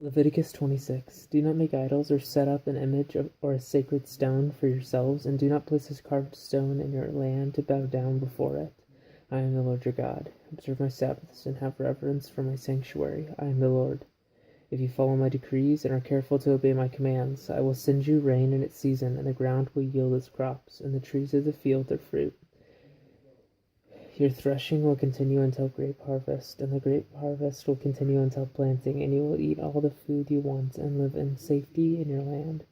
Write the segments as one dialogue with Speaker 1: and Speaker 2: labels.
Speaker 1: Leviticus 26. Do not make idols or set up an image or a sacred stone for yourselves, and do not place a carved stone in your land to bow down before it. I am the Lord your God. Observe my Sabbaths and have reverence for my sanctuary. I am the Lord. If you follow my decrees and are careful to obey my commands, I will send you rain in its season, and the ground will yield its crops, and the trees of the field their fruit. Your threshing will continue until grape harvest, and the grape harvest will continue until planting, and you will eat all the food you want and live in safety in your land.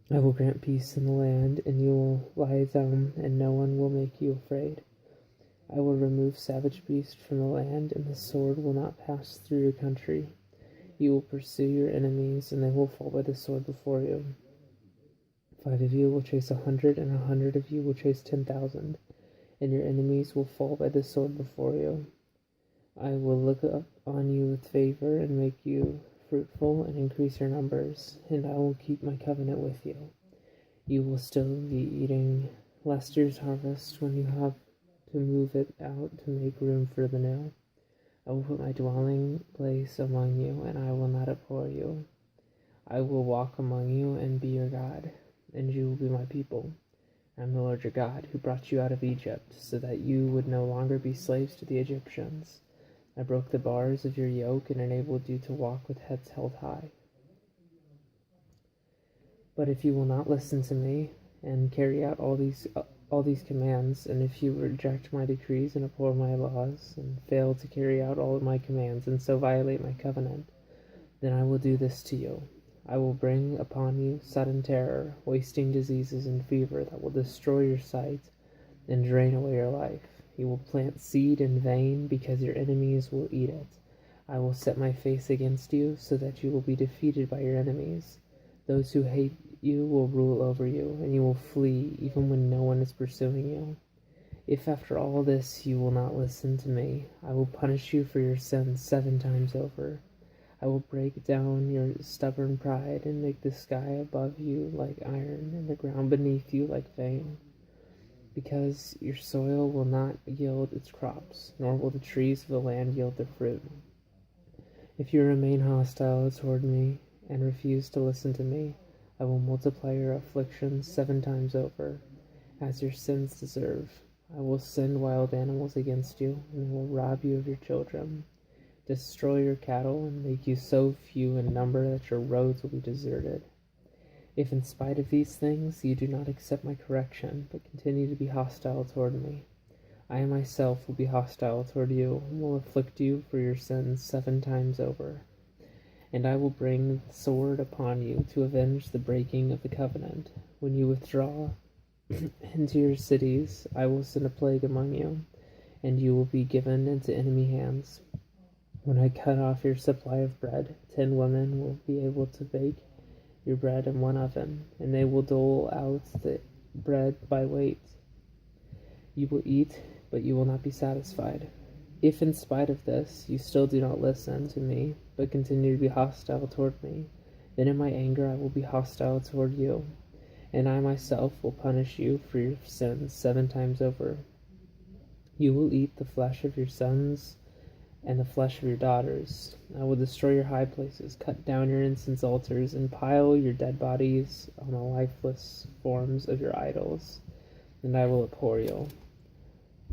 Speaker 1: I will grant peace in the land, and you will lie down, and no one will make you afraid. I will remove savage beasts from the land, and the sword will not pass through your country. You will pursue your enemies, and they will fall by the sword before you. 5 of you will chase 100, and 100 of you will chase 10,000. And your enemies will fall by the sword before you. I will look up on you with favor and make you fruitful and increase your numbers, and I will keep my covenant with you. You will still be eating last year's harvest when you have to move it out to make room for the new. I will put my dwelling place among you, and I will not abhor you. I will walk among you and be your God, and you will be my people. I am the Lord your God, who brought you out of Egypt, so that you would no longer be slaves to the Egyptians. I broke the bars of your yoke and enabled you to walk with heads held high. But if you will not listen to me and carry out all these commands, and if you reject my decrees and abhor my laws, and fail to carry out all of my commands, and so violate my covenant, then I will do this to you. I will bring upon you sudden terror, wasting diseases and fever that will destroy your sight and drain away your life. You will plant seed in vain because your enemies will eat it. I will set my face against you so that you will be defeated by your enemies. Those who hate you will rule over you, and you will flee even when no one is pursuing you. If after all this you will not listen to me, I will punish you for your sins 7 times over. I will break down your stubborn pride and make the sky above you like iron and the ground beneath you like vein. Because your soil will not yield its crops, nor will the trees of the land yield their fruit. If you remain hostile toward me and refuse to listen to me, I will multiply your afflictions 7 times over, as your sins deserve. I will send wild animals against you, and they will rob you of your children, destroy your cattle, and make you so few in number that your roads will be deserted. If in spite of these things you do not accept my correction, but continue to be hostile toward me, I myself will be hostile toward you, and will afflict you for your sins 7 times over. And I will bring the sword upon you to avenge the breaking of the covenant. When you withdraw into your cities, I will send a plague among you, and you will be given into enemy hands. When I cut off your supply of bread, 10 women will be able to bake your bread in 1 oven, and they will dole out the bread by weight. You will eat, but you will not be satisfied. If in spite of this you still do not listen to me, but continue to be hostile toward me, then in my anger I will be hostile toward you, and I myself will punish you for your sins 7 times over. You will eat the flesh of your sons and the flesh of your daughters. I will destroy your high places, cut down your incense altars, and pile your dead bodies on the lifeless forms of your idols, and I will abhor you.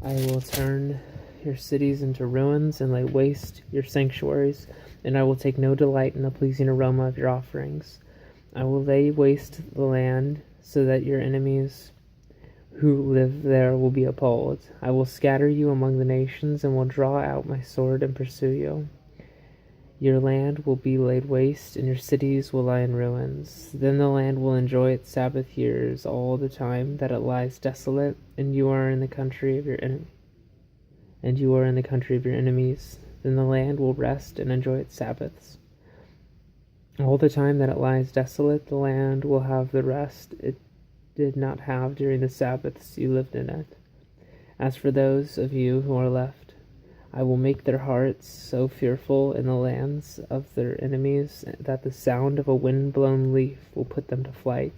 Speaker 1: I will turn your cities into ruins and lay waste your sanctuaries, and I will take no delight in the pleasing aroma of your offerings. I will lay waste the land so that your enemies who live there will be appalled. I will scatter you among the nations and will draw out my sword and pursue you. Your land will be laid waste, and your cities will lie in ruins. Then the land will enjoy its Sabbath years all the time that it lies desolate, and you are in the country of your enemies. Then the land will rest and enjoy its Sabbaths. All the time that it lies desolate, the land will have the rest it did not have during the Sabbaths you lived in it. As for those of you who are left, I will make their hearts so fearful in the lands of their enemies that the sound of a wind-blown leaf will put them to flight.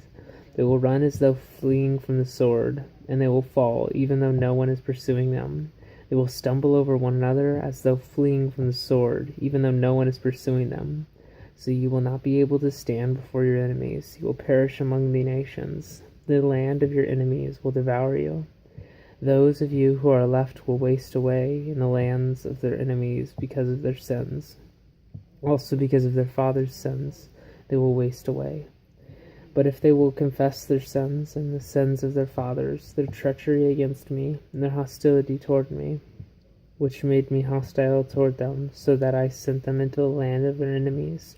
Speaker 1: They will run as though fleeing from the sword, and they will fall, even though no one is pursuing them. They will stumble over one another as though fleeing from the sword, even though no one is pursuing them. So you will not be able to stand before your enemies. You will perish among the nations. The land of your enemies will devour you. Those of you who are left will waste away in the lands of their enemies because of their sins. Also because of their fathers' sins, they will waste away. But if they will confess their sins and the sins of their fathers, their treachery against me, and their hostility toward me, which made me hostile toward them, so that I sent them into the land of their enemies,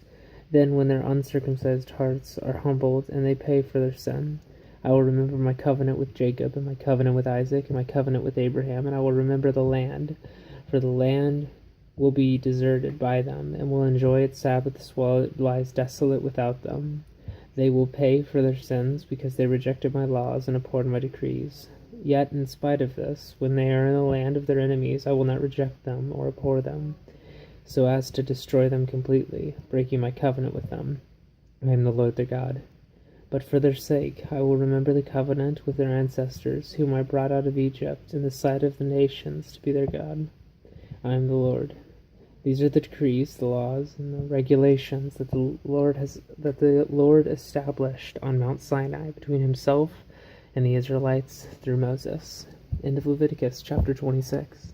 Speaker 1: then when their uncircumcised hearts are humbled and they pay for their sin, I will remember my covenant with Jacob, and my covenant with Isaac, and my covenant with Abraham, and I will remember the land, for the land will be deserted by them, and will enjoy its Sabbaths while it lies desolate without them. They will pay for their sins, because they rejected my laws and abhorred my decrees. Yet, in spite of this, when they are in the land of their enemies, I will not reject them or abhor them, so as to destroy them completely, breaking my covenant with them. I am the Lord their God. But for their sake I will remember the covenant with their ancestors, whom I brought out of Egypt in the sight of the nations to be their God. I am the Lord. These are the decrees, the laws, and the regulations that the Lord established on Mount Sinai between himself and the Israelites through Moses. End of Leviticus chapter 26.